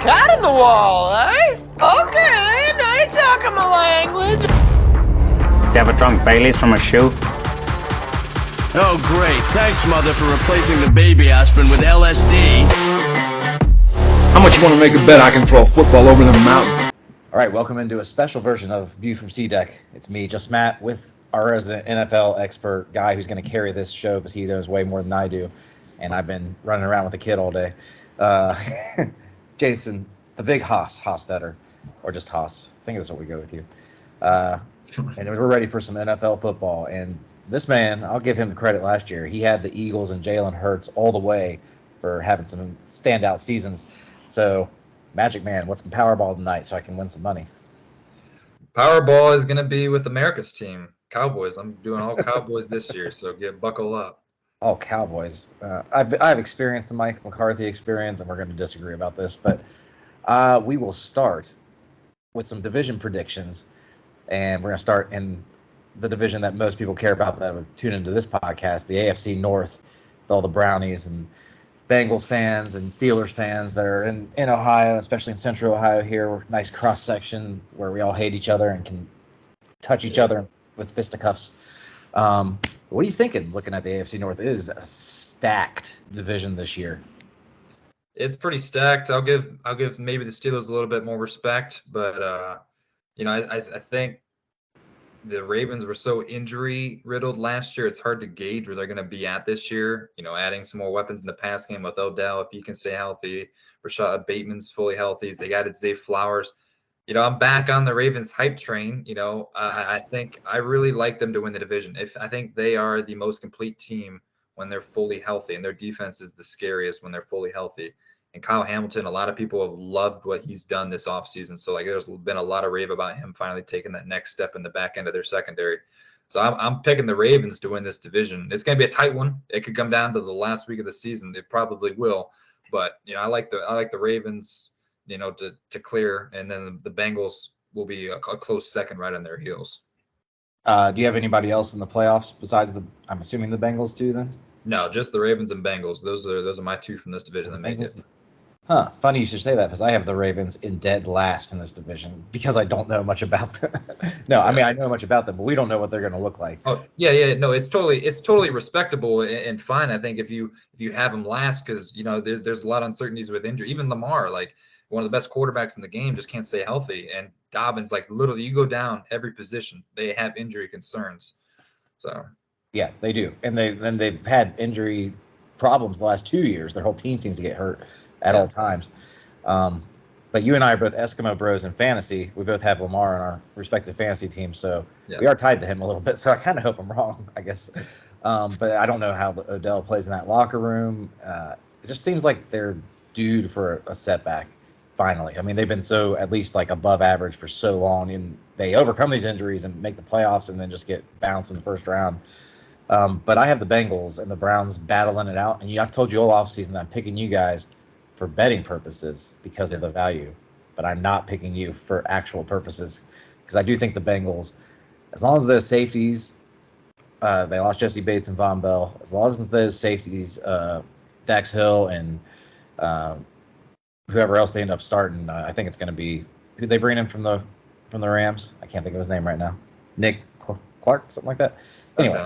cat in the wall, eh? Okay, now you're talking my language. You ever drunk Baileys from a shoe? Oh, great. Thanks, Mother, for replacing the baby aspirin with LSD. How much you want to make a bet I can throw a football over the mountain? All right, welcome into a special version of View from C-Deck. It's me, just Matt, with our resident NFL expert guy who's going to carry this show because he knows way more than I do, and I've been running around with a kid all day. Jason, the big Hofstetter, or just Haas. I think that's what we go with you. And we're ready for some NFL football. And this man, I'll give him the credit last year. He had the Eagles and Jalen Hurts all the way for having some standout seasons. So, Magic Man, what's the Powerball tonight so I can win some money? Powerball is going to be with America's team, Cowboys. I'm doing all Cowboys this year, so buckle up. Oh, Cowboys. I've experienced the Mike McCarthy experience, and we're going to disagree about this, but we will start with some division predictions, and we're going to start in the division that most people care about that would tune into this podcast, the AFC North, with all the Brownies and Bengals fans and Steelers fans that are in Ohio, especially in Central Ohio here. Nice cross-section where we all hate each other and can touch each other with fisticuffs. What are you thinking looking at the AFC North? It is a stacked division this year. It's pretty stacked. I'll give maybe the Steelers a little bit more respect, but I think the Ravens were so injury riddled last year. It's hard to gauge where they're going to be at this year. Adding some more weapons in the pass game with Odell, if he can stay healthy. Rashad Bateman's fully healthy. They added Zay Flowers. I'm back on the Ravens hype train. I think I really like them to win the division. I think they are the most complete team when they're fully healthy, and their defense is the scariest when they're fully healthy. And Kyle Hamilton, a lot of people have loved what he's done this offseason. So there's been a lot of rave about him finally taking that next step in the back end of their secondary. So I'm picking the Ravens to win this division. It's going to be a tight one. It could come down to the last week of the season. It probably will. But I like the Ravens, to clear, and then the Bengals will be a close second right on their heels. Do you have anybody else in the playoffs besides I'm assuming the Bengals too then? No, just the Ravens and Bengals. Those are my two from this division that make it. Huh, funny you should say that because I have the Ravens in dead last in this division because I don't know much about them. No, I mean I know much about them, but we don't know what they're going to look like. Oh yeah, no, it's totally respectable and fine. I think if you have them last because there's a lot of uncertainties with injury. Even Lamar, like one of the best quarterbacks in the game, just can't stay healthy. And Dobbins, literally, you go down every position, they have injury concerns. So yeah, they do, and they've had injury problems the last 2 years. Their whole team seems to get hurt at all times. But you and I are both Eskimo bros in fantasy. We both have Lamar on our respective fantasy teams, so we are tied to him a little bit. So I kind of hope I'm wrong, I guess. But I don't know how Odell plays in that locker room. It just seems like they're due for a setback. Finally, I mean they've been so at least above average for so long, and they overcome these injuries and make the playoffs, and then just get bounced in the first round. But I have the Bengals and the Browns battling it out, and I've told you all offseason that I'm picking you guys for betting purposes because of the value, but I'm not picking you for actual purposes because I do think the Bengals, as long as those safeties, they lost Jesse Bates and Von Bell, as long as those safeties, Dax Hill and whoever else they end up starting, I think it's going to be who they bring in from the Rams. I can't think of his name right now. Nick Clark, something like that. Anyway,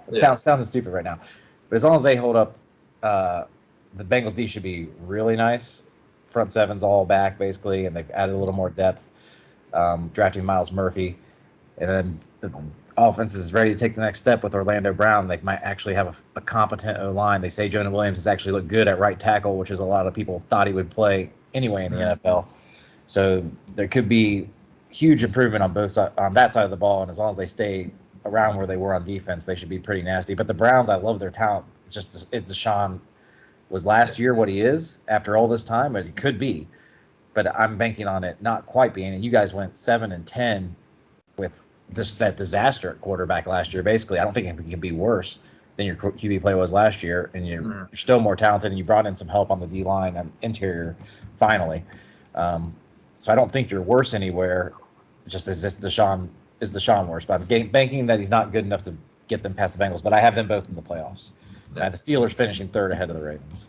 sounds stupid right now, but as long as they hold up, the Bengals D should be really nice. Front seven's all back basically, and they've added a little more depth, drafting Miles Murphy, and then the offense is ready to take the next step with Orlando Brown. They might actually have a competent O-line. They say Jonah Williams has actually looked good at right tackle, which is a lot of people thought he would play anyway in the NFL. So there could be huge improvement on that side of the ball, and as long as they stay around where they were on defense, they should be pretty nasty. But the Browns, I love their talent. It's just is Deshaun was last year what he is after all this time, as he could be, but I'm banking on it not quite being. And you guys went 7-10 with that disaster at quarterback last year. Basically, I don't think it can be worse than your QB play was last year, and you're still more talented. And you brought in some help on the D line and interior finally. So I don't think you're worse anywhere. Just is Deshaun worse? But I'm banking that he's not good enough to get them past the Bengals. But I have them both in the playoffs. I have the Steelers finishing third ahead of the Ravens.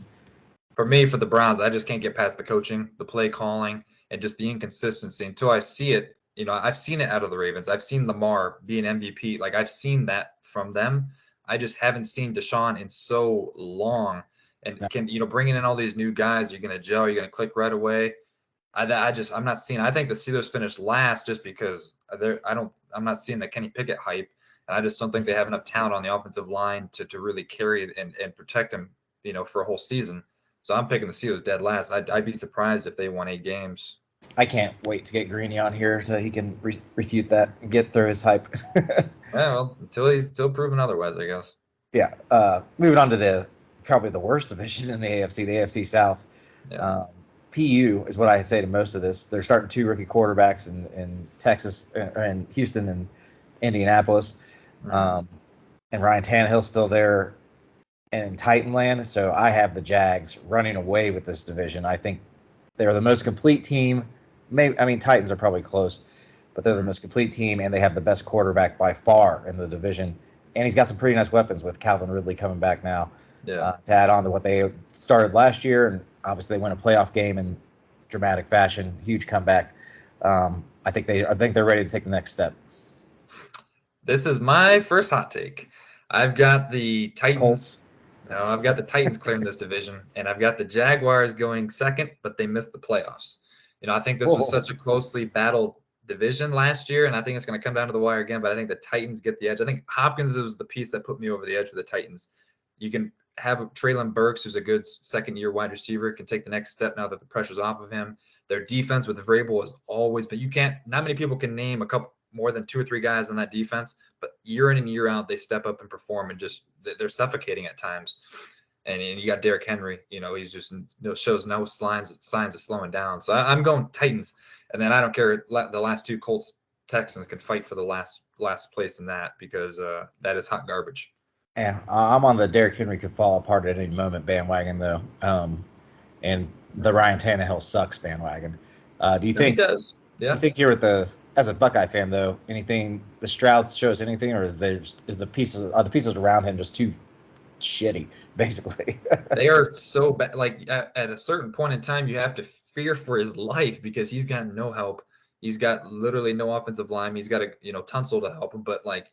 For me, for the Browns, I just can't get past the coaching, the play calling, and just the inconsistency until I see it. I've seen it out of the Ravens. I've seen Lamar be an MVP. Like, I've seen that from them. I just haven't seen Deshaun in so long. And bringing in all these new guys, you're going to gel, you're going to click right away. I'm not seeing. I think the Steelers finished last just because I'm not seeing the Kenny Pickett hype, and I just don't think they have enough talent on the offensive line to really carry it and protect him, for a whole season. So I'm picking the Steelers dead last. I'd be surprised if they won 8 games. I can't wait to get Greeny on here so he can refute that and get through his hype. Well, until proven otherwise, I guess. Yeah. Moving on to probably the worst division in the AFC South. Yeah. PU is what I say to most of this. They're starting 2 rookie quarterbacks in Texas and Houston and Indianapolis. Mm-hmm. And Ryan Tannehill's still there in Titanland. So I have the Jags running away with this division. I think they're the most complete team. Titans are probably close, but they're the most complete team, and they have the best quarterback by far in the division. And he's got some pretty nice weapons with Calvin Ridley coming back now. Yeah. To add on to what they started last year, and obviously they win a playoff game in dramatic fashion, huge comeback. I think they're ready to take the next step. This is my first hot take. I've got the Titans. Colts. No, I've got the Titans clearing this division, and I've got the Jaguars going second, but they missed the playoffs. I think this was such a closely battled division last year, and I think it's going to come down to the wire again, but I think the Titans get the edge. I think Hopkins was the piece that put me over the edge for the Titans. You can have Traylon Burks, who's a good second-year wide receiver, can take the next step now that the pressure's off of him. Their defense with Vrabel has always been – not many people can name a couple more than 2 or 3 guys on that defense, but year in and year out, they step up and perform, and just they're suffocating at times. And you got Derrick Henry, he's just shows no signs of slowing down. So I'm going Titans, and then I don't care. The last 2 Colts Texans can fight for the last place in that, because that is hot garbage. Yeah, I'm on the Derrick Henry could fall apart at any moment bandwagon though, and the Ryan Tannehill sucks bandwagon. Do you think? He does. Yeah. You think you're as a Buckeye fan though? Anything the Stroud shows anything, or are the pieces around him just too shitty, basically? They are so bad. Like at a certain point in time, you have to fear for his life, because he's got no help. He's got literally no offensive line. He's got a Tunsil to help him, but like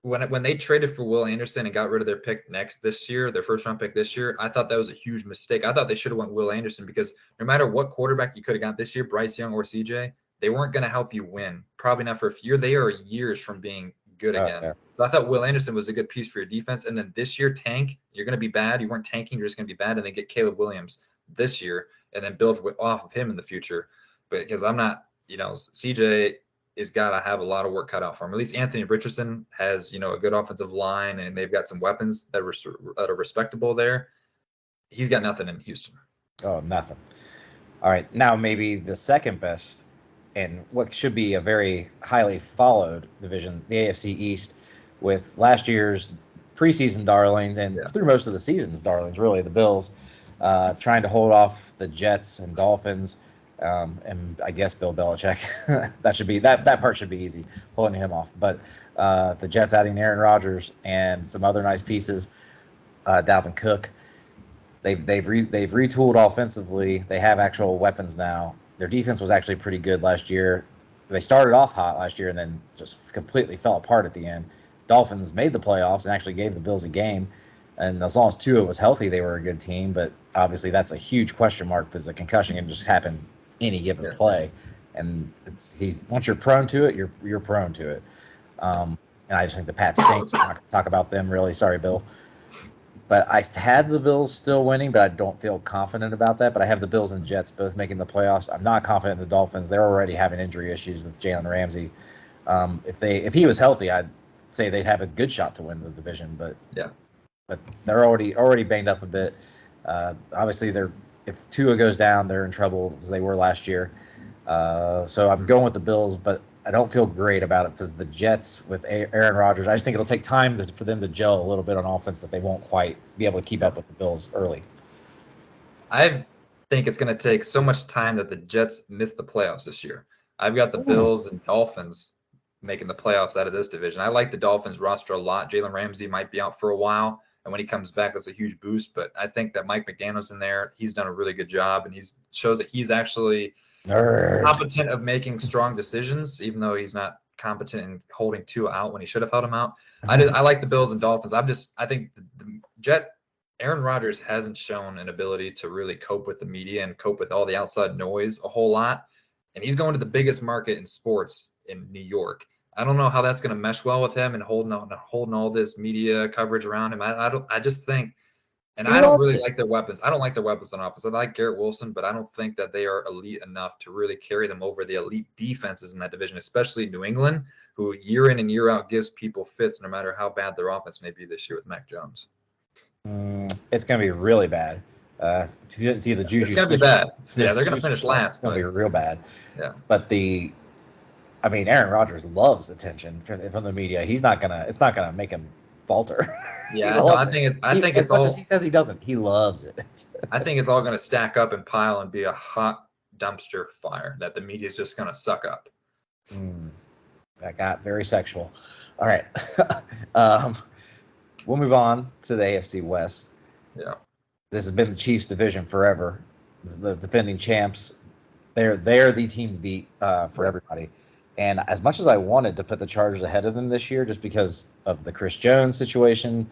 when they traded for Will Anderson and got rid of their pick this year, their first round pick this year, I thought that was a huge mistake. I thought they should have went Will Anderson, because no matter what quarterback you could have got this year, Bryce Young or CJ, they weren't going to help you win. Probably not for a few years. They are years from being good again. Yeah. So I thought Will Anderson was a good piece for your defense. And then this year, you're going to be bad. You weren't tanking. You're just going to be bad. And then get Caleb Williams this year and then build off of him in the future. But because I'm not, CJ is got to have a lot of work cut out for him. At least Anthony Richardson has, a good offensive line, and they've got some weapons that are respectable there. He's got nothing in Houston. Oh, nothing. All right, now maybe the second best and what should be a very highly followed division, the AFC East, with last year's preseason darlings and through most of the season's darlings, really, the Bills, trying to hold off the Jets and Dolphins, and I guess Bill Belichick. that part should be easy, holding him off. But the Jets adding Aaron Rodgers and some other nice pieces, Dalvin Cook. They've retooled offensively. They have actual weapons now. Their defense was actually pretty good last year. They started off hot last year and then just completely fell apart at the end. Dolphins made the playoffs and actually gave the Bills a game. And as long as Tua was healthy, they were a good team. But obviously that's a huge question mark, because a concussion can just happen any given play. And once you're prone to it, you're prone to it. And I just think the Pats stinks. We're not going to talk about them, really. Sorry, Bill. But I had the Bills still winning, but I don't feel confident about that. But I have the Bills and Jets both making the playoffs. I'm not confident in the Dolphins. They're already having injury issues with Jalen Ramsey. If he was healthy, I'd say they'd have a good shot to win the division. But they're already banged up a bit. Obviously, if Tua goes down, they're in trouble as they were last year. So I'm going with the Bills, but I don't feel great about it, because the Jets with Aaron Rodgers, I just think it'll take time for them to gel a little bit on offense, that they won't quite be able to keep up with the Bills early. I think it's going to take so much time that the Jets miss the playoffs this year. I've got the Bills and Dolphins making the playoffs out of this division. I like the Dolphins roster a lot. Jalen Ramsey might be out for a while. and when he comes back, that's a huge boost. But I think that Mike McDaniel's in there. He's done a really good job, and he's shows that he's actually competent of making strong decisions, even though he's not competent in holding two out when he should have held him out. I like the Bills and Dolphins. I think the Aaron Rodgers hasn't shown an ability to really cope with the media and cope with all the outside noise a whole lot. And he's going to the biggest market in sports in New York. I don't know how that's going to mesh well with him and holding all this media coverage around him. I just think, and I don't really like their weapons. I don't like their weapons on offense. I like Garrett Wilson, but I don't think that they are elite enough to really carry them over the elite defenses in that division, especially New England, who year in and year out gives people fits no matter how bad their offense may be this year with Mac Jones. It's going to be really bad. If you didn't see the Juju, it's going to be bad. Yeah, they're going to finish last. It's going to be real bad. Yeah. But Aaron Rodgers loves attention from the media. It's not gonna make him falter. Yeah, no, I think it's as much all. As he says he doesn't. He loves it. I think it's all going to stack up and pile and be a hot dumpster fire that the media is just going to suck up. That got very sexual. All right, we'll move on to the AFC West. Yeah, this has been the Chiefs' division forever. The defending champs. They're the team to beat for everybody. And as much as I wanted to put the Chargers ahead of them this year, just because of the Chris Jones situation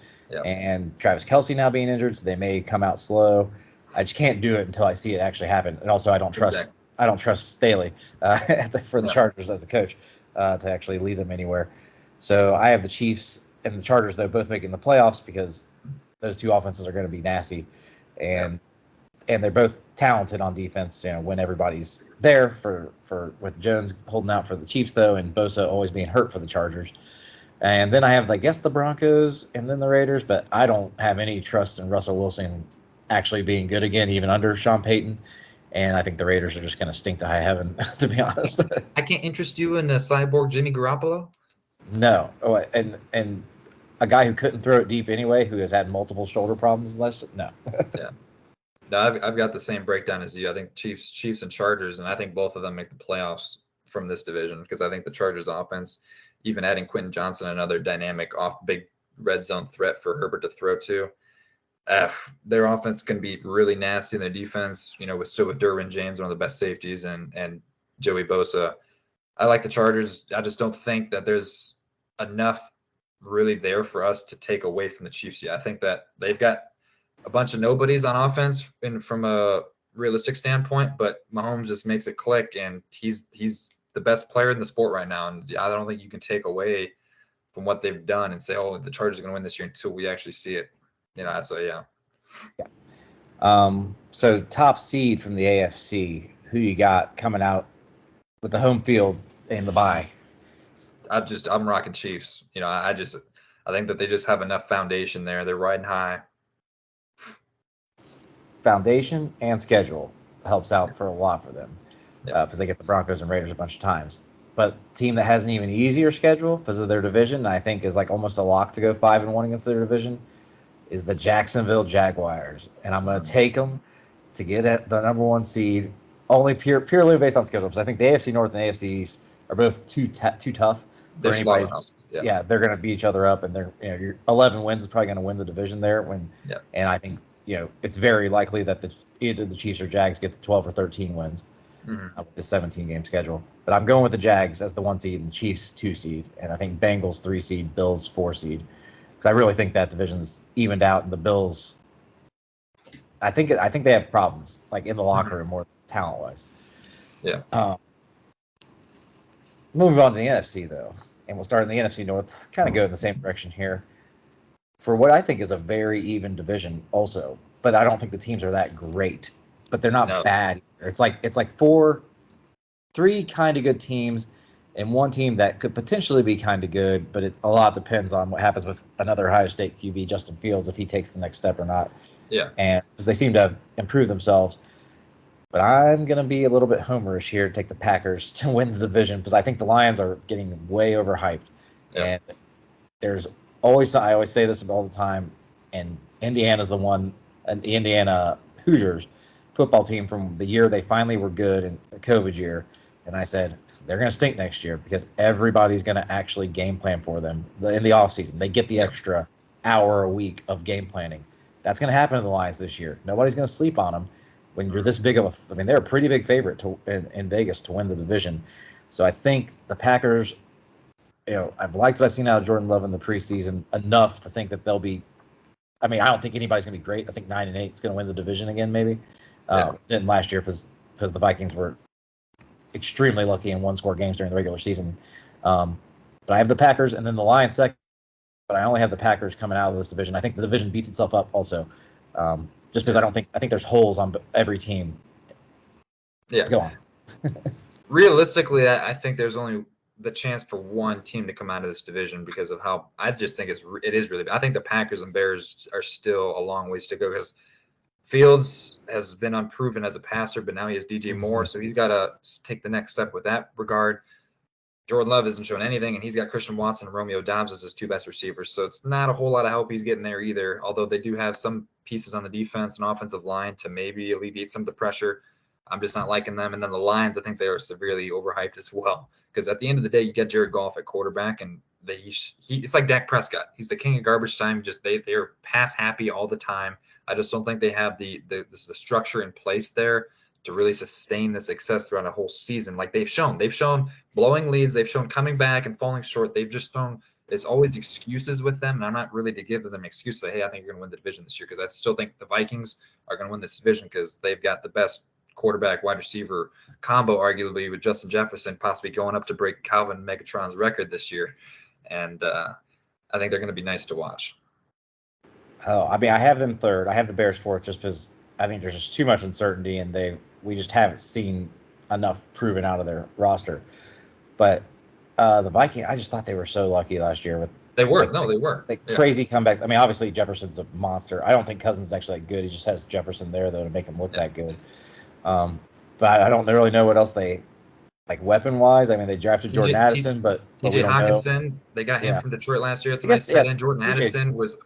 and Travis Kelce now being injured, so they may come out slow. I just can't do it until I see it actually happen. And also, I don't trust Staley for the Chargers as a coach to actually lead them anywhere. So I have the Chiefs and the Chargers, though, both making the playoffs because those two offenses are going to be nasty, and they're both talented on defense. When everybody's there with Jones holding out for the Chiefs, though, and Bosa always being hurt for the Chargers. And then I have, the Broncos and then the Raiders, but I don't have any trust in Russell Wilson actually being good again, even under Sean Payton. And I think the Raiders are just going to stink to high heaven, to be honest. I can't interest you in the cyborg Jimmy Garoppolo? No. Oh, and a guy who couldn't throw it deep anyway, who has had multiple shoulder problems no. Yeah. No, I've got the same breakdown as you. I think Chiefs and Chargers, and I think both of them make the playoffs from this division because I think the Chargers offense, even adding Quentin Johnson, another dynamic big red zone threat for Herbert to throw to. Their offense can be really nasty in their defense, with Derwin James, one of the best safeties, and Joey Bosa. I like the Chargers. I just don't think that there's enough really there for us to take away from the Chiefs yet. I think that they've got a bunch of nobodies on offense from a realistic standpoint, but Mahomes just makes it click, and he's the best player in the sport right now. And I don't think you can take away from what they've done and say, oh, the Chargers are going to win this year until we actually see it. So yeah. So top seed from the AFC, who you got coming out with the home field in the bye? I'm rocking Chiefs. I think that they just have enough foundation there. They're riding high. Foundation and schedule helps out for a lot for them because they get the Broncos and Raiders a bunch of times. But team that has an even easier schedule because of their division, I think is almost a lock to go 5-1 against their division, is the Jacksonville Jaguars, and I'm going to take them to get at the number one seed only purely based on schedule because I think the AFC North and the AFC East are both too tough for anybody. They're going to beat each other up, and your 11 wins is probably going to win the division there. And I think it's very likely that either the Chiefs or Jags get the 12 or 13 wins with the 17-game schedule. But I'm going with the Jags as the 1 seed and the Chiefs 2 seed, and I think Bengals 3 seed, Bills 4 seed. Because I really think that division's evened out, and the Bills, I think they have problems in the locker room more talent-wise. Yeah. Moving on to the NFC though, and we'll start in the NFC North. Kind of go in the same direction here. For what I think is a very even division, also, but I don't think the teams are that great. But they're not bad. It's like 3 kind of good teams, and 1 team that could potentially be kind of good, but a lot depends on what happens with another Ohio State QB, Justin Fields, if he takes the next step or not. Yeah. And because they seem to improve themselves. But I'm going to be a little bit homerish here, take the Packers to win the division because I think the Lions are getting way overhyped. Yeah. And there's always, I always say this all the time, and Indiana's the one, and the Indiana Hoosiers football team from the year they finally were good in the COVID year. And I said, they're going to stink next year because everybody's going to actually game plan for them in the offseason. They get the extra hour a week of game planning. That's going to happen to the Lions this year. Nobody's going to sleep on them when you're this big of a. I mean, they're a pretty big favorite in Vegas to win the division. So I think the Packers. I've liked what I've seen out of Jordan Love in the preseason enough to think that they'll be. I mean, I don't think anybody's going to be great. I think 9-8 is going to win the division again, maybe. Than last year because the Vikings were extremely lucky in one-score games during the regular season. But I have the Packers and then the Lions second. But I only have the Packers coming out of this division. I think the division beats itself up also, just because I think there's holes on every team. Yeah. Go on. Realistically, I think there's only the chance for one team to come out of this division because of how I just think it is really bad. I think the Packers and Bears are still a long ways to go because Fields has been unproven as a passer, but now he has DJ Moore, so he's got to take the next step with that regard. Jordan Love isn't showing anything, and he's got Christian Watson and Romeo Doubs as his two best receivers, so it's not a whole lot of help he's getting there either, although they do have some pieces on the defense and offensive line to maybe alleviate some of the pressure. I'm just not liking them. And then the Lions, I think they are severely overhyped as well, because at the end of the day, you get Jared Goff at quarterback, and it's like Dak Prescott. He's the king of garbage time. Just they are pass happy all the time. I just don't think they have the structure in place there to really sustain the success throughout a whole season. Like they've shown blowing leads, they've shown coming back and falling short. They've just shown there's always excuses with them, and I'm not really to give them an excuse say, hey, I think you're going to win the division this year, because I still think the Vikings are going to win this division because they've got the best quarterback wide receiver combo, arguably, with Justin Jefferson possibly going up to break Calvin Megatron's record this year, and I think they're going to be nice to watch. Oh, I mean, I have them third. I have the Bears fourth just because I think there's just too much uncertainty, and we just haven't seen enough proven out of their roster. But the Vikings, I just thought they were so lucky last year with. They were. They were. Crazy comebacks. I mean, obviously Jefferson's a monster. I don't think Cousins is actually that good. He just has Jefferson there though to make him look that good. But I don't really know what else they like weapon wise. I mean, they drafted Jordan Addison, but TJ Hawkinson, they got him from Detroit last year. It's a nice tight end. Jordan Addison was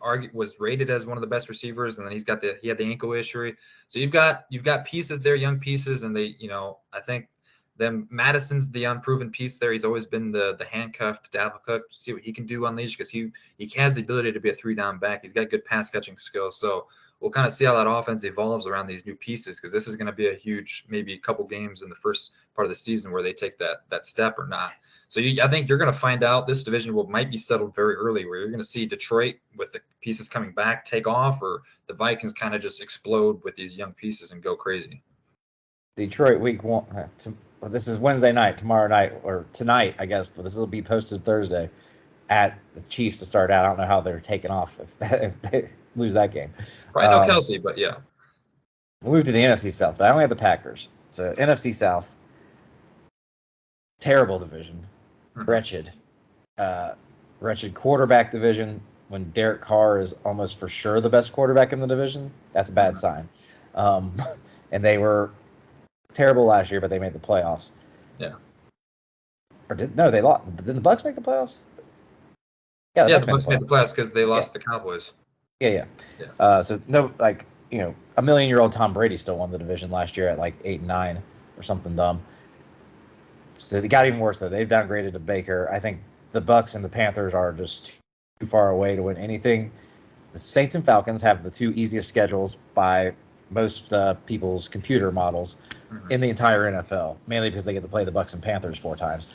rated as one of the best receivers, and then he had the ankle issue. So you've got pieces there, young pieces, and they, I think then Madison's the unproven piece there. He's always been the handcuffed Dalvin Cook to see what he can do on leash, because he has the ability to be a 3-down back. He's got good pass catching skills. So we'll kind of see how that offense evolves around these new pieces, because this is going to be a huge, maybe a couple games in the first part of the season where they take that step or not. So I think you're going to find out this division might be settled very early, where you're going to see Detroit with the pieces coming back take off, or the Vikings kind of just explode with these young pieces and go crazy. Detroit week 1. This is Wednesday night, tomorrow night, or tonight, I guess. This will be posted Thursday at the Chiefs to start out. I don't know how they're taking off if they lose that game. Right, no Kelsey, but yeah. We'll move to the NFC South, but I only have the Packers. So NFC South, terrible division, wretched quarterback division. When Derek Carr is almost for sure the best quarterback in the division, that's a bad sign. And they were terrible last year, but they made the playoffs. Yeah. They lost. Did the Bucks make the playoffs? Yeah, the Bucks made the playoffs because they lost the Cowboys. Yeah. So no, a million-year-old Tom Brady still won the division last year at like 8-9 or something dumb. So it got even worse though. They've downgraded to Baker. I think the Bucks and the Panthers are just too far away to win anything. The Saints and Falcons have the two easiest schedules by most people's computer models in the entire NFL, mainly because they get to play the Bucks and Panthers 4 times,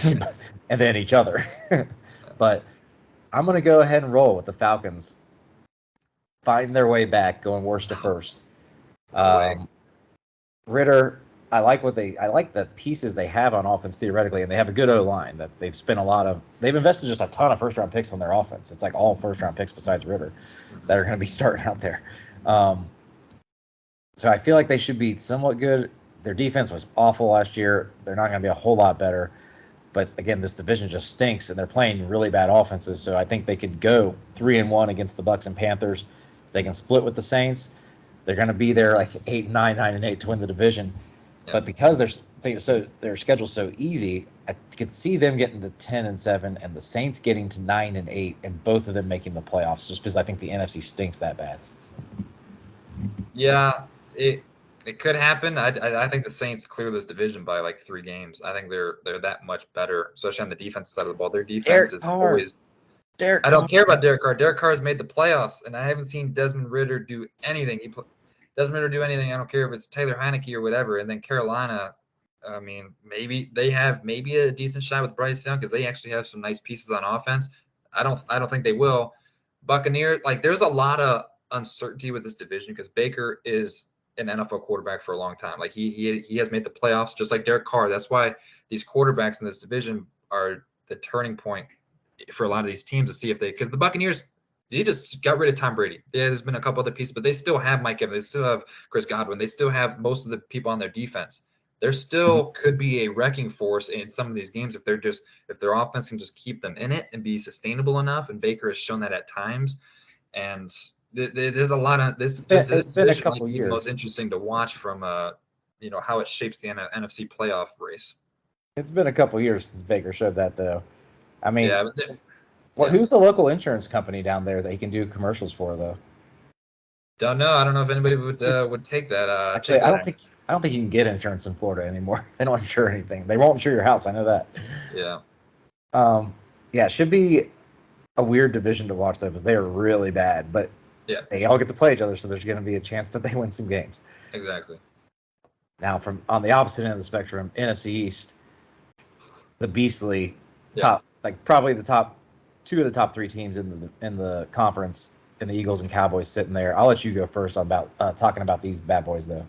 and then each other. But I'm going to go ahead and roll with the Falcons fighting their way back, going worst to first. Ritter, I like the pieces they have on offense theoretically, and they have a good O-line that they've spent they've invested just a ton of first-round picks on their offense. It's like all first-round picks besides Ritter that are going to be starting out there. So I feel like they should be somewhat good. Their defense was awful last year. They're not going to be a whole lot better. But again, this division just stinks, and they're playing really bad offenses. So I think they could go 3-1 against the Bucks and Panthers. They can split with the Saints. They're going to be there like 8-9, 9-8 to win the division. Yeah. But because their schedule's so easy, I could see them getting to 10-7 and the Saints getting to 9-8, and both of them making the playoffs. Just because I think the NFC stinks that bad. Yeah. It could happen. I think the Saints clear this division by like 3 games. I think they're that much better, especially on the defensive side of the ball. Their defense is always Derek I don't Carr. care about Derek Carr. Derek Carr's made the playoffs, and I haven't seen Desmond Ritter do anything. Desmond Ritter do anything. I don't care if it's Taylor Heineke or whatever. And then Carolina, I mean, maybe they have a decent shot with Bryce Young because they actually have some nice pieces on offense. I don't think they will. Buccaneers, like there's a lot of uncertainty with this division because Baker is an NFL quarterback for a long time. Like he has made the playoffs just like Derek Carr. That's why these quarterbacks in this division are the turning point for a lot of these teams to see if because the Buccaneers, they just got rid of Tom Brady. Yeah, there's been a couple other pieces, but they still have Mike Evans. They still have Chris Godwin. They still have most of the people on their defense. There still could be a wrecking force in some of these games if their offense can just keep them in it and be sustainable enough. And Baker has shown that at times. And there's a lot of this. It's been a division couple might be years. the most interesting to watch from how it shapes the NFC playoff race. It's been a couple years since Baker showed that, though. I mean, Yeah, who's the local insurance company down there that he can do commercials for, though? don't know. I don't know if anybody would take that. Actually, I don't think you can get insurance in Florida anymore. They don't insure anything. They won't insure your house. I know that. Yeah. Yeah, it should be a weird division to watch though, because they are really bad. But Yeah. they all get to play each other, so there's going to be a chance that they win some games. Exactly. Now, from on the opposite end of the spectrum, NFC East, the beastly top, like probably the top two of the top three teams in the conference, and the Eagles and Cowboys sitting there. I'll let you go first about talking about these bad boys, though.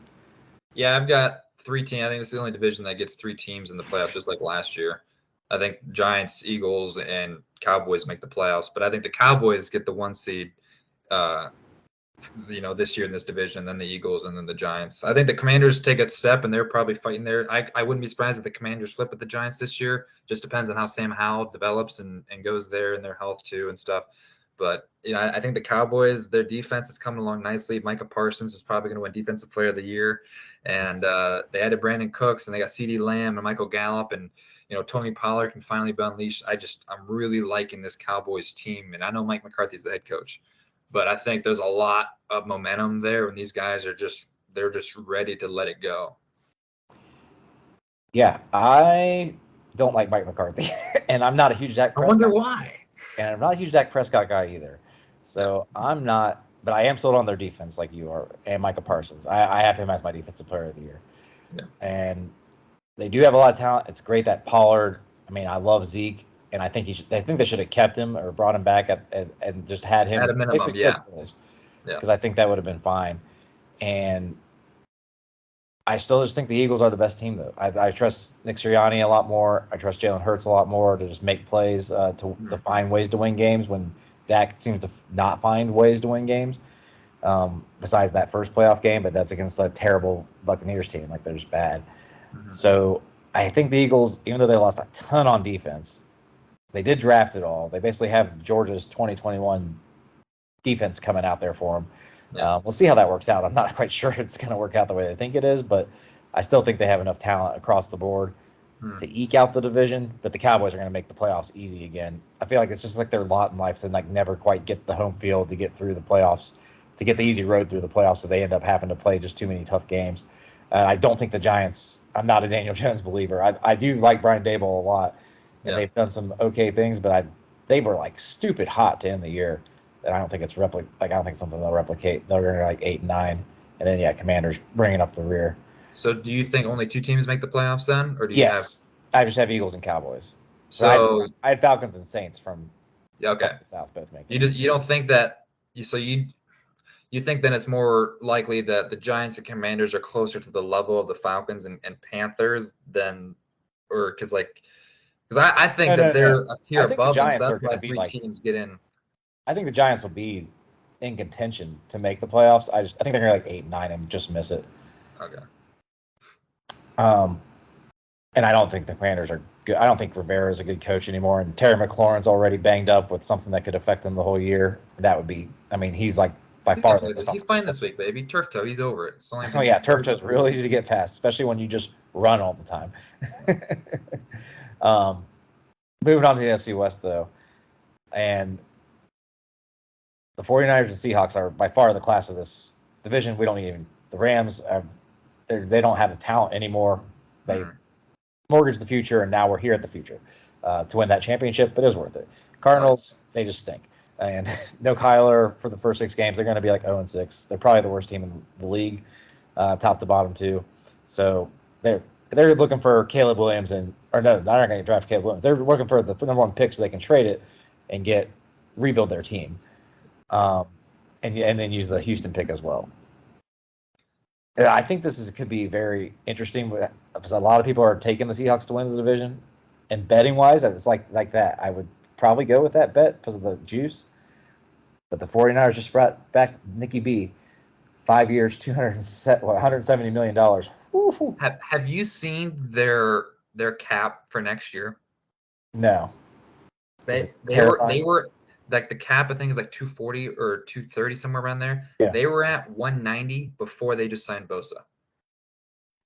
Yeah, I've got 3 teams. I think it's the only division that gets 3 teams in the playoffs, just like last year. I think Giants, Eagles, and Cowboys make the playoffs, but I think the Cowboys get the 1 seed, this year in this division, then the Eagles, and then the Giants. I think the Commanders take a step, and they're probably fighting there. I wouldn't be surprised if the Commanders flip with the Giants this year. Just depends on how Sam Howell develops and goes there and their health too and stuff. But I think the Cowboys, their defense is coming along nicely. Micah Parsons is probably going to win Defensive Player of the Year, and they added Brandon Cooks, and they got CeeDee Lamb and Michael Gallup, and Tony Pollard can finally be unleashed. I'm really liking this Cowboys team, and I know Mike McCarthy's the head coach, but I think there's a lot of momentum there, and these guys are just ready to let it go. Yeah, I don't like Mike McCarthy, and I'm not a huge Dak Prescott. I wonder why. And I'm not a huge Dak Prescott guy either. So I'm not, but I am sold on their defense like you are, and Micah Parsons. I have him as my Defensive Player of the Year. Yeah. And they do have a lot of talent. It's great that Pollard, I love Zeke, and I think they should have kept him or brought him back and just had him. At a minimum, yeah. Because I think that would have been fine. And I still just think the Eagles are the best team, though. I trust Nick Sirianni a lot more. I trust Jalen Hurts a lot more to just make plays to find ways to win games when Dak seems to not find ways to win games. Besides that first playoff game, but that's against a terrible Buccaneers team. Like, they're just bad. Mm-hmm. So I think the Eagles, even though they lost a ton on defense, they did draft it all. They basically have Georgia's 2021 defense coming out there for them. Yeah. We'll see how that works out. I'm not quite sure it's going to work out the way they think it is, but I still think they have enough talent across the board to eke out the division. But the Cowboys are going to make the playoffs easy again. I feel like it's just like their lot in life to never quite get the home field to get through the playoffs, to get the easy road through the playoffs, so they end up having to play just too many tough games. I don't think the Giants. I'm not a Daniel Jones believer. I do like Brian Daboll a lot, and they've done some okay things, but they were like stupid hot to end the year. And I don't think it's I don't think it's something they'll replicate. They're going to like 8 and 9, and then Commanders bringing up the rear. So do you think only 2 teams make the playoffs then, or do you Yes, I just have Eagles and Cowboys. So I had Falcons and Saints from the South both making. You don't think that you think that it's more likely that the Giants and Commanders are closer to the level of the Falcons and Panthers than, or because I think they're a tier above them, so that's why 3 teams get in. I think the Giants will be in contention to make the playoffs. I think they're going to 8 and 9 and just miss it. Okay. And I don't think the Commanders are good. I don't think Rivera is a good coach anymore. And Terry McLaurin's already banged up with something that could affect him the whole year. That would be. He's like by far the best. He's playing this week, baby. Turf toe. He's over it. Turf toe is real easy to get past, especially when you just run all the time. Moving on to the NFC West, though, and the 49ers and Seahawks are by far the class of this division. We don't even – the Rams, they don't have the talent anymore. They mortgaged the future, and now we're here at the future. to win that championship, but it was worth it. Cardinals, they just stink. And no Kyler for the first 6 games. They're going to be like 0-6. They're probably the worst team in the league, top to bottom too. So they're looking for Caleb Williams they're not going to draft Caleb Williams. They're looking for the number 1 pick so they can trade it and rebuild their team, and then use the Houston pick as well. I think could be very interesting because a lot of people are taking the Seahawks to win the division, and betting wise, it's like that. I would probably go with that bet because of the juice. But the 49ers just brought back Nicky B, 5 years, $170 million. Woo-hoo. Have you seen their cap for next year? No. They were like the cap I think is like 240 or 230 somewhere around there. Yeah. They were at 190 before they just signed Bosa.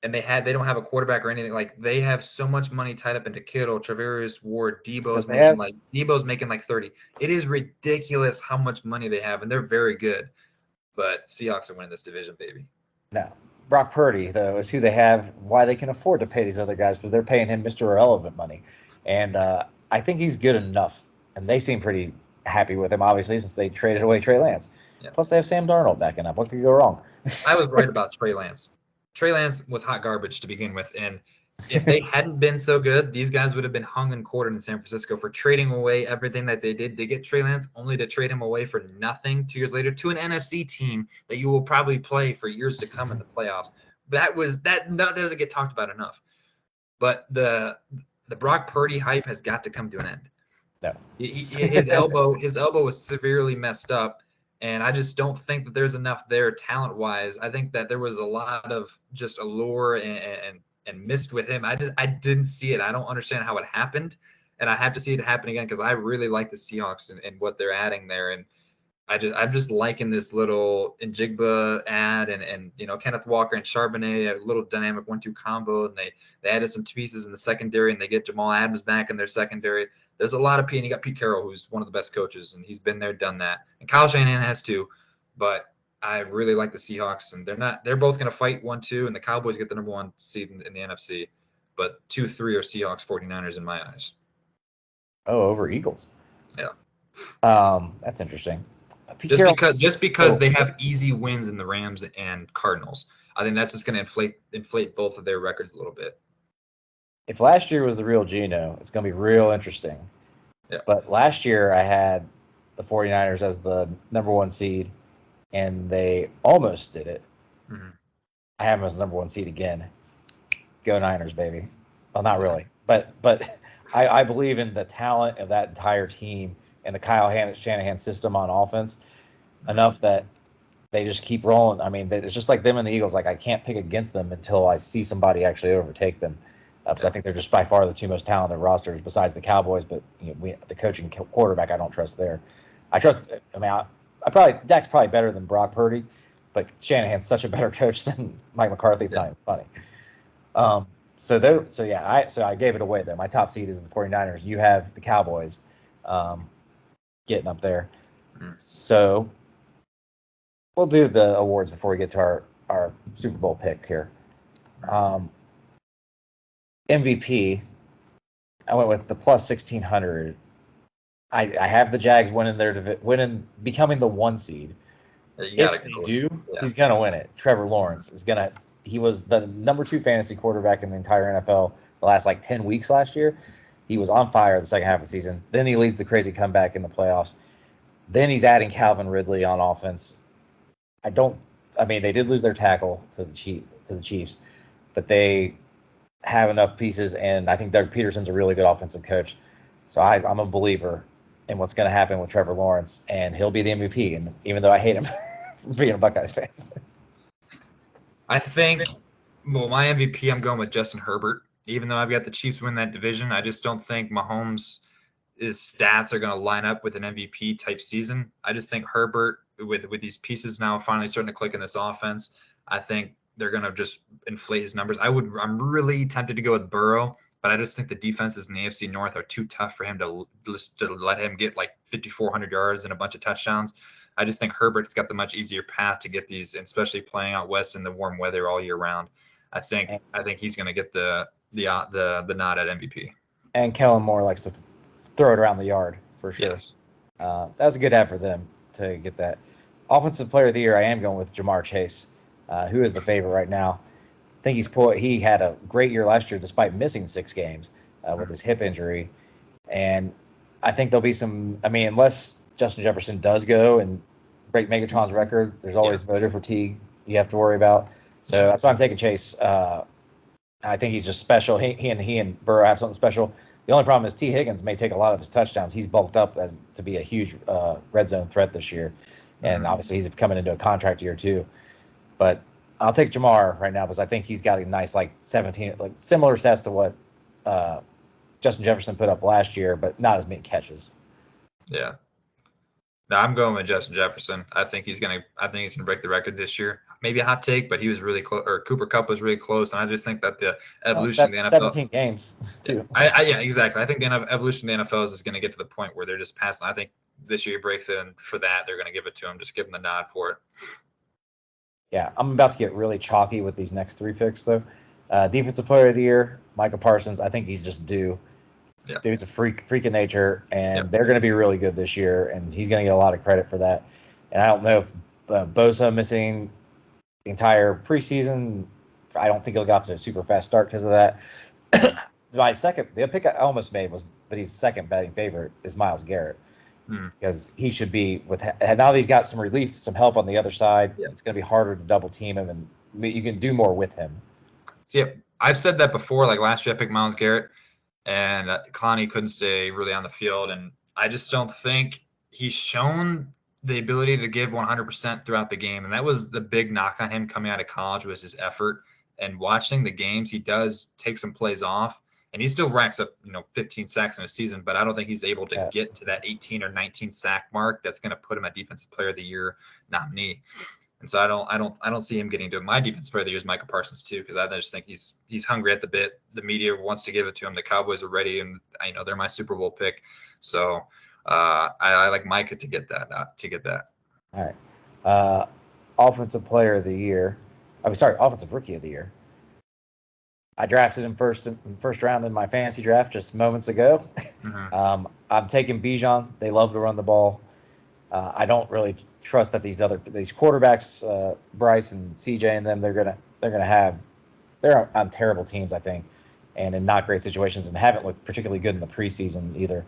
And they don't have a quarterback or anything. Like they have so much money tied up into Kittle, Travarius Ward, Debo's making like 30. It is ridiculous how much money they have, and they're very good. But Seahawks are winning this division, baby. No. Brock Purdy, though, is who they have, why they can afford to pay these other guys, because they're paying him Mr. Irrelevant money. And I think he's good enough. And they seem pretty happy with him, obviously, since they traded away Trey Lance. Yeah. Plus, they have Sam Darnold backing up. What could go wrong? I was right about Trey Lance. Trey Lance was hot garbage to begin with. And if they hadn't been so good, these guys would have been hung and quartered in San Francisco for trading away everything that they did to get Trey Lance, only to trade him away for nothing 2 years later to an NFC team that you will probably play for years to come in the playoffs. That doesn't get talked about enough. But the Brock Purdy hype has got to come to an end. No. His elbow was severely messed up, and I just don't think that there's enough there talent-wise. I think that there was a lot of just allure and missed with him. I didn't see it. I don't understand how it happened, and I have to see it happen again because I really like the Seahawks and what they're adding there. And I'm just liking this little Njigba ad and Kenneth Walker and Charbonnet, a little dynamic 1-2 combo, and they added some pieces in the secondary, and they get Jamal Adams back in their secondary. There's a lot of and you got Pete Carroll, who's one of the best coaches, and he's been there, done that, and Kyle Shanahan has too. But I really like the Seahawks, and they're both going to fight 1-2, and the Cowboys get the number 1 seed in the NFC, but 2-3 are Seahawks 49ers in my eyes. Oh, over Eagles. Yeah. That's interesting. Just because they have easy wins in the Rams and Cardinals, I think that's just going to inflate both of their records a little bit. If last year was the real Geno, it's going to be real interesting. Yeah. But last year I had the 49ers as the number 1 seed, and they almost did it. Mm-hmm. I have them as the number 1 seed again. Go Niners, baby. Well, not really. But I believe in the talent of that entire team and the Kyle Shanahan system on offense enough that they just keep rolling. I mean, it's just like them and the Eagles. Like, I can't pick against them until I see somebody actually overtake them. Because I think they're just by far the 2 most talented rosters besides the Cowboys. But the coaching quarterback, I don't trust there. I trust. I mean, Dak's probably better than Brock Purdy, but Shanahan's such a better coach than Mike McCarthy. It's not even funny. So I gave it away though. My top seed is the 49ers. You have the Cowboys getting up there. So we'll do the awards before we get to our Super Bowl pick here. MVP, I went with the plus 1,600. I have the Jags becoming the 1 seed. If they do, he's gonna win it. Trevor Lawrence is gonna. He was the number 2 fantasy quarterback in the entire NFL the last 10 weeks last year. He was on fire the second half of the season. Then he leads the crazy comeback in the playoffs. Then he's adding Calvin Ridley on offense. They did lose their tackle to the Chiefs, but they have enough pieces, and I think Doug Peterson's a really good offensive coach. So I'm a believer in what's going to happen with Trevor Lawrence, and he'll be the MVP. And even though I hate him for being a Buckeyes fan, I think, my MVP, I'm going with Justin Herbert. Even though I've got the Chiefs win that division, I just don't think Mahomes' stats are going to line up with an MVP type season. I just think Herbert, with these pieces now finally starting to click in this offense, I think they're going to just inflate his numbers. I'm really tempted to go with Burrow, but I just think the defenses in the AFC North are too tough for him to let him get 5,400 yards and a bunch of touchdowns. I just think Herbert's got the much easier path to get these, especially playing out west in the warm weather all year round. I think he's going to get the nod at MVP. And Kellen Moore likes to throw it around the yard for sure. Yes. That was a good ad for them to get that. Offensive Player of the Year, I am going with Jamar Chase, who is the favorite right now. I think he had a great year last year despite missing 6 games with his hip injury. And I think there'll be some, unless Justin Jefferson does go and break Megatron's record, there's always voter fatigue you have to worry about. So that's why I'm taking Chase. I think he's just special. He and Burrow have something special. The only problem is T. Higgins may take a lot of his touchdowns. He's bulked up to be a huge red zone threat this year. And obviously he's coming into a contract year too. But I'll take Jamar right now because I think he's got a nice 17, similar stats to what Justin Jefferson put up last year, but not as many catches. Yeah. No, I'm going with Justin Jefferson. I think he's gonna break the record this year. Maybe a hot take, but he was really close. Or Cooper Kupp was really close, and I just think that the evolution of the NFL, 17 games too. Yeah, exactly. I think the evolution of the NFL is going to get to the point where they're just passing. I think this year he breaks it, and for that they're going to give it to him. Just give him the nod for it. Yeah, I'm about to get really chalky with these next 3 picks though. Defensive Player of the Year, Micah Parsons. I think he's just due. Yeah. Dude's a freak of nature, and they're going to be really good this year, and he's going to get a lot of credit for that. And I don't know if Bosa missing the entire preseason, I don't think he'll get off to a super fast start because of that. The pick I almost made but he's second betting favorite, is Myles Garrett. Because he should be now that he's got some relief, some help on the other side. It's going to be harder to double team him, and you can do more with him. See, I've said that before. Like last year, I picked Myles Garrett, and Clowney couldn't stay really on the field, and I just don't think he's shown the ability to give 100% throughout the game, and that was the big knock on him coming out of college, was his effort. And watching the games, he does take some plays off, and he still racks up 15 sacks in a season, but I don't think he's able to get to that 18 or 19 sack mark that's going to put him at Defensive Player of the Year nominee. And so I don't see him getting to it. My Defensive Player of the Year is Micah Parsons too, because I just think he's hungry at the bit. The media wants to give it to him. The Cowboys are ready, and they're my Super Bowl pick. So I like Micah to get that. All right. Offensive Player of the Year. Offensive Rookie of the Year. I drafted him first round in my fantasy draft just moments ago. I'm taking Bijan. They love to run the ball. I don't really trust that these quarterbacks, Bryce and CJ and them, they're on terrible teams, I think, and in not great situations, and haven't looked particularly good in the preseason either.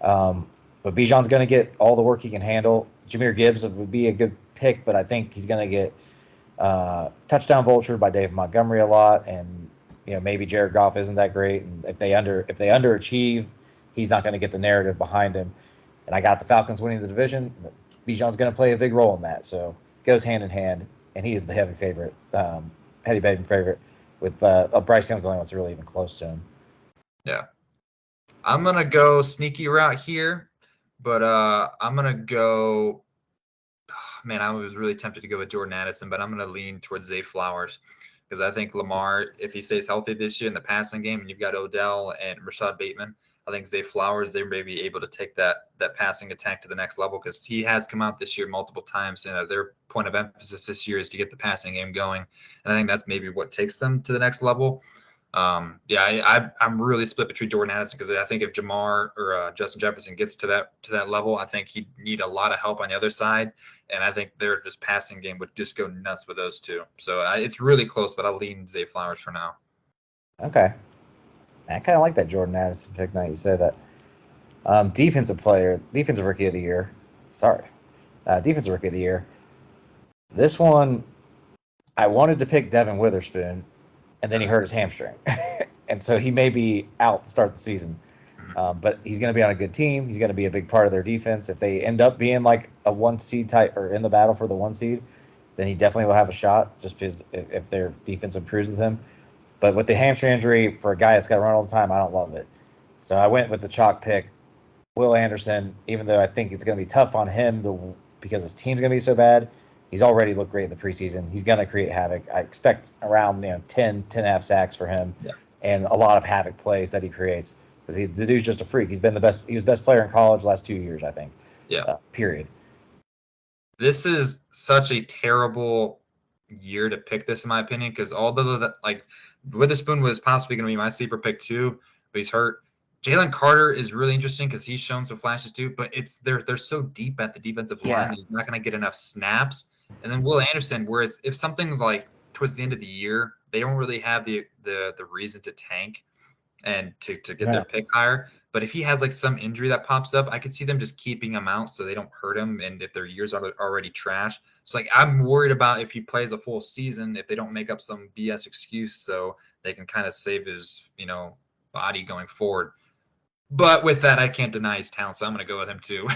But Bijan's going to get all the work he can handle. Jahmyr Gibbs would be a good pick, but I think he's going to get touchdown vultured by Dave Montgomery a lot, and maybe Jared Goff isn't that great, and if they underachieve, he's not going to get the narrative behind him. And I got the Falcons winning the division. Bijan's going to play a big role in that, so it goes hand in hand. And he is the heavy betting favorite. With Bryce Young's the only one that's really even close to him. Yeah, I'm gonna go sneaky route here, but I'm gonna go. Man, I was really tempted to go with Jordan Addison, but I'm gonna lean towards Zay Flowers, because I think Lamar, if he stays healthy this year in the passing game, and you've got Odell and Rashad Bateman, I think Zay Flowers, they may be able to take that passing attack to the next level, because he has come out this year multiple times, and their point of emphasis this year is to get the passing game going. And I think that's maybe what takes them to the next level. I'm really split between Jordan Addison, because I think if Jamar or Justin Jefferson gets to that level, I think he'd need a lot of help on the other side, and I think their just passing game would just go nuts with those two. So it's really close, but I'll lean Zay Flowers for now. Okay. I kind of like that Jordan Addison pick now you say that. Defensive Rookie of the Year. Defensive Rookie of the Year. This one, I wanted to pick Devin Witherspoon, and then he hurt his hamstring. And so he may be out to start the season. But he's going to be on a good team. He's going to be a big part of their defense. If they end up being like a 1 seed type or in the battle for the 1 seed, then he definitely will have a shot, just because if their defense improves with him. But with the hamstring injury, for a guy that's got to run all the time, I don't love it. So I went with the chalk pick, Will Anderson, even though I think it's going to be tough on him because his team's going to be so bad. He's already looked great in the preseason. He's going to create havoc. I expect around 10.5 sacks for him, and a lot of havoc plays that he creates, because the dude's just a freak. He was best player in college last 2 years, I think. Yeah. Period. This is such a terrible year to pick this, in my opinion, because although Witherspoon was possibly going to be my sleeper pick too, but he's hurt. Jalen Carter is really interesting because he's shown some flashes too, but they're so deep at the defensive line that he's not going to get enough snaps. And then Will Anderson, whereas if something's like towards the end of the year, they don't really have the reason to tank and to get their pick higher. But if he has like some injury that pops up, I could see them just keeping him out so they don't hurt him. And if their years are already trash, so like I'm worried about if he plays a full season, if they don't make up some BS excuse so they can kind of save his body going forward. But with that, I can't deny his talent, so I'm going to go with him too,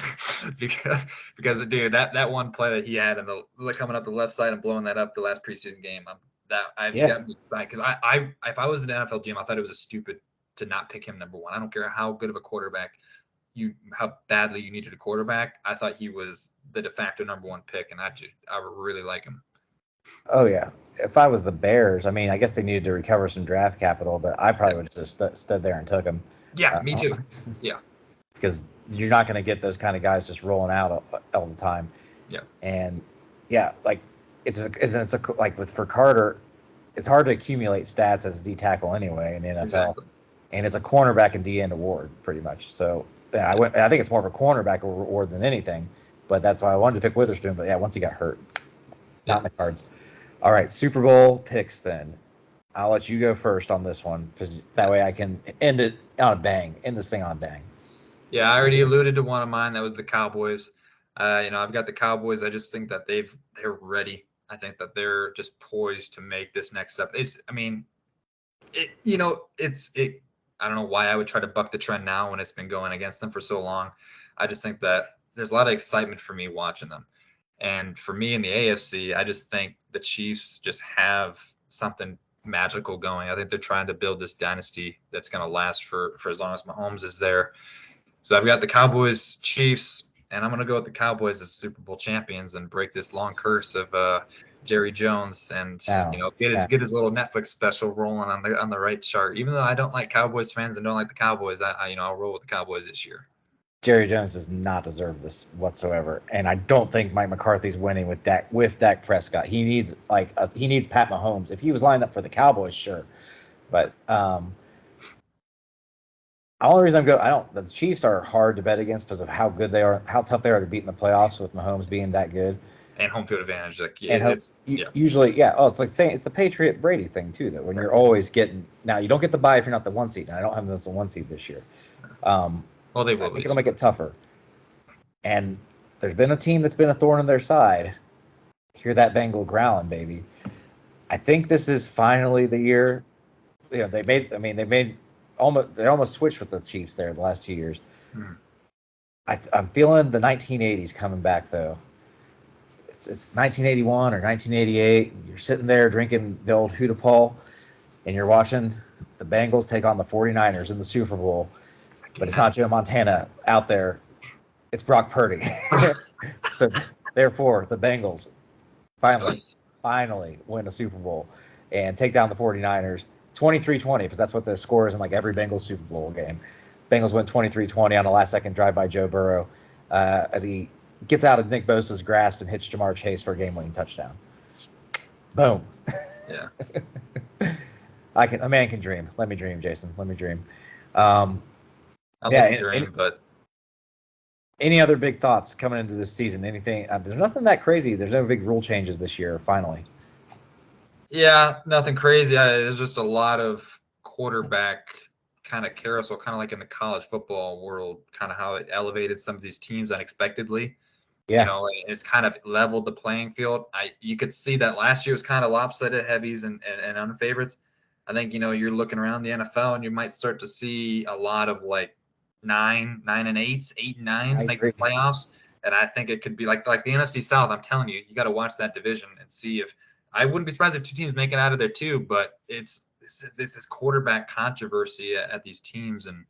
because dude, that one play that he had and the coming up the left side and blowing that up the last preseason game, I've got me excited because I if I was an NFL GM, I thought it was a stupid to not pick him number one. I don't care how good of a quarterback how badly you needed a quarterback. I thought he was the de facto number one pick, and I really like him. Oh yeah. If I was the Bears, I mean, I guess they needed to recover some draft capital, but I probably would have just stood there and took him. Yeah, me too. Yeah. Because you're not going to get those kind of guys just rolling out all the time. Yeah. And yeah, like for Carter, it's hard to accumulate stats as D tackle anyway in the NFL. Exactly. And it's a cornerback and D end award pretty much. So yeah, I think it's more of a cornerback award than anything. But that's why I wanted to pick Witherspoon. But yeah, once he got hurt, not in the cards. All right, Super Bowl picks then. I'll let you go first on this one because that way I can end this thing on a bang. Yeah, I already alluded to one of mine. That was the Cowboys. I've got the Cowboys. I just think that they're ready. I think that they're just poised to make this next step. I don't know why I would try to buck the trend now when it's been going against them for so long. I just think that there's a lot of excitement for me watching them. And for me in the AFC, I just think the Chiefs just have something magical going. I think they're trying to build this dynasty that's going to last for as long as Mahomes is there. So I've got the Cowboys, Chiefs, and I'm going to go with the Cowboys as Super Bowl champions and break this long curse of Jerry Jones and get his little Netflix special rolling on the right chart. Even though I don't like Cowboys fans and don't like the Cowboys, I'll roll with the Cowboys this year. Jerry Jones does not deserve this whatsoever, and I don't think Mike McCarthy's winning with Dak Prescott. He needs Pat Mahomes. If he was lined up for the Cowboys, sure, but the only reason the Chiefs are hard to bet against because of how good they are, how tough they are to beat in the playoffs with Mahomes being that good. And home field advantage, usually, yeah. Oh, it's like saying it's the Patriot Brady thing too. That when you're always getting now, you don't get the bye if you're not the one seed. And I don't have them as a one seed this year. Well, they so will. I think it'll make it tougher. And there's been a team that's been a thorn in their side. Hear that Bengal growling, baby. I think this is finally the year. They almost switched with the Chiefs there the last 2 years. I'm feeling the 1980s coming back though. It's 1981 or 1988. You're sitting there drinking the old Huda Paul, and you're watching the Bengals take on the 49ers in the Super Bowl. But it's not Joe Montana out there. It's Brock Purdy. So, therefore, the Bengals finally win a Super Bowl and take down the 49ers 23-20 because that's what the score is in like every Bengals Super Bowl game. Bengals win 23-20 on a last-second drive by Joe Burrow as he gets out of Nick Bosa's grasp and hits Jamar Chase for a game-winning touchdown. Boom. Yeah. A man can dream. Let me dream, Jason. Let me dream. But any other big thoughts coming into this season? Anything? There's nothing that crazy. There's no big rule changes this year. Finally. Yeah, nothing crazy. There's just a lot of quarterback kind of carousel, kind of like in the college football world, kind of how it elevated some of these teams unexpectedly. Yeah. It's kind of leveled the playing field. You could see that last year was kind of lopsided heavies and unfavorites. I think, you're looking around the NFL and you might start to see a lot of like 9 and 8s, 8 and 9s make the playoffs. And I think it could be like the NFC South. I'm telling you, you got to watch that division and see if I wouldn't be surprised if 2 teams make it out of there too, but it's this quarterback controversy at these teams and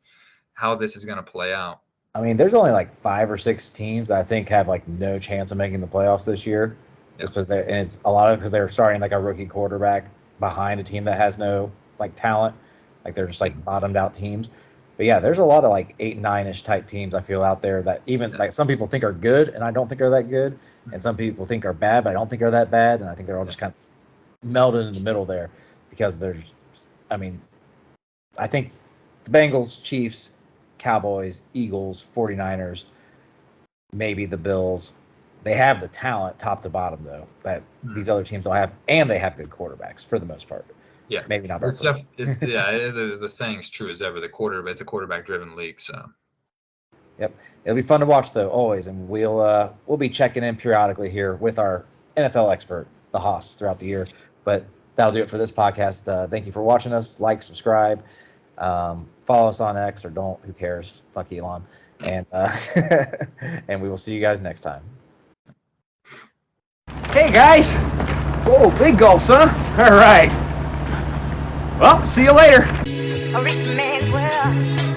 how this is going to play out. I mean, there's only like 5 or 6 teams that I think have like no chance of making the playoffs this year. Yep. Just it's a lot of because they're starting like a rookie quarterback behind a team that has no like talent. Like they're just like bottomed out teams. But yeah, there's a lot of like 8 and 9-ish type teams I feel out there that even like some people think are good and I don't think are that good. And some people think are bad, but I don't think are that bad. And I think they're all just kind of melded in the middle there because I think the Bengals, Chiefs, Cowboys, Eagles, 49ers, maybe the Bills. They have the talent top to bottom, though, that these other teams don't have, and they have good quarterbacks for the most part. Yeah, Maybe not. it's the saying's true as ever. It's a quarterback-driven league, so. Yep, it'll be fun to watch though, always, and we'll be checking in periodically here with our NFL expert, the Haas, throughout the year. But that'll do it for this podcast. Thank you for watching us. Like, subscribe, follow us on X or don't. Who cares? Fuck Elon. And and we will see you guys next time. Hey guys! Oh, big gulps, huh? All right. Well, see you later. A rich man's world.